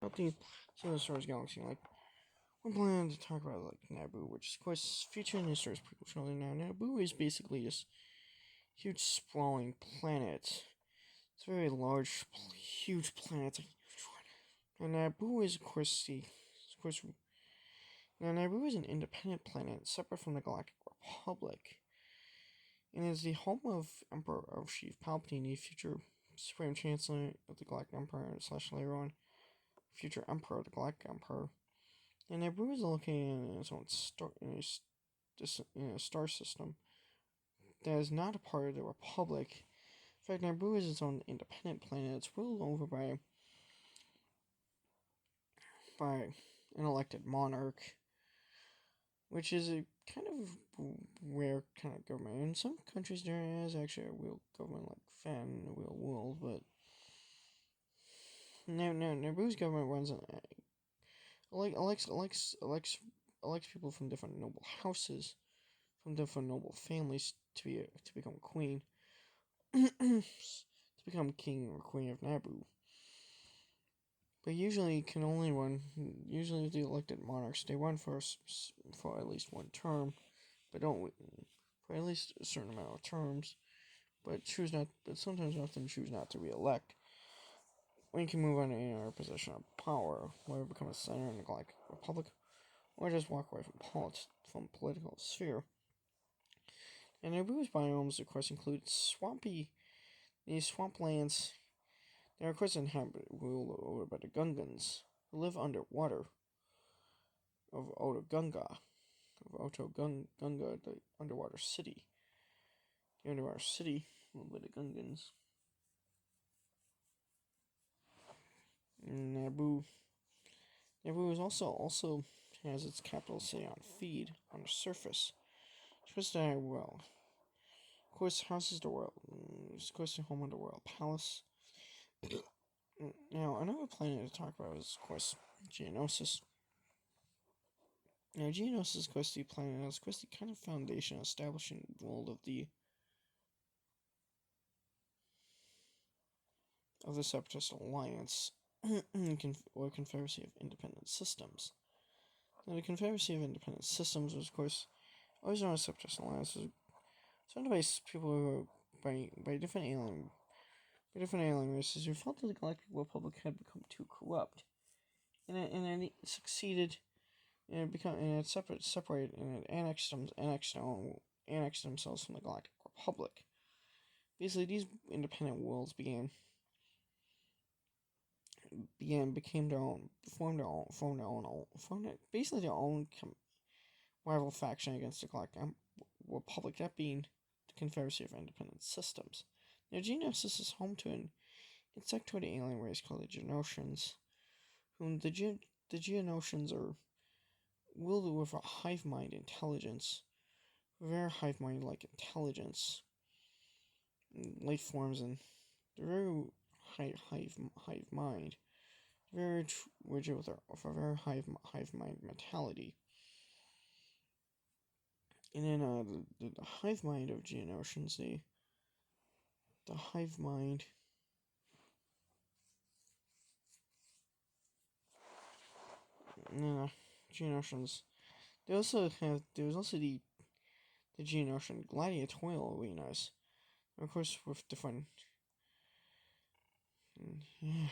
about the Star Wars galaxy. Like, we're planning to talk about like Naboo, which is of course featured in the Star Wars prequel trilogy. Now, Naboo is basically this huge sprawling planet. It's a very large, huge planet. And Naboo is, of course, Naboo is an independent planet separate from the Galactic Republic, and is the home of Emperor Chief Palpatine, the future Supreme Chancellor of the Galactic Empire / later on future Emperor of the Galactic Empire. And Naboo is located in its own star system that is not a part of the Republic. In fact, Naboo is its own independent planet. It's ruled over by an elected monarch, which is a kind of rare kind of government. In some countries, there is actually a real government like that in the real world, but Naboo's government runs on elects people from different noble houses, from different noble families to become queen, to become king or queen of Naboo. But usually the elected monarchs, they run for at least one term, but don't for at least a certain amount of terms, but sometimes often choose not to re-elect. When you can move on to any other position of power, whether become a senator in the Galactic Republic, or just walk away from political sphere. And Naboo's biomes, of course, include these swamplands. They are, of course, ruled over by the Gungans, who live underwater. Of Otogunga, the underwater city. The underwater city ruled by the Gungans. Naboo is also has its capital city on Feed on the surface. Of course, houses the royal. Of course, the home of the royal palace. Now, another planet to talk about is, of course, Geonosis. Now, Geonosis is, of course, the planet that's, of course, the kind of foundation establishing the world of the Separatist Alliance, or Confederacy of Independent Systems. Now, the Confederacy of Independent Systems was, of course, always known as Separatist Alliance. It was surrounded by people who were by different alien races who felt that the Galactic Republic had become too corrupt, and it succeeded. And it separated and it annexed themselves from the Galactic Republic. Basically, these independent worlds became their own, formed basically their own rival faction against the Galactic Republic, that being the Confederacy of Independent Systems. Now, Geonosis is home to an insectoid alien race called the Geonosians, whom the Geonosians are wielded with a hive mind intelligence, very hive mind like intelligence, life forms, and they're very hive mind, very rigid with a very hive mind mentality. And then the hive mind of Geonosians, the hive mind. And then Geonosians. There's also the Geonosian gladiatorial arenas, and of course with different. Yeah.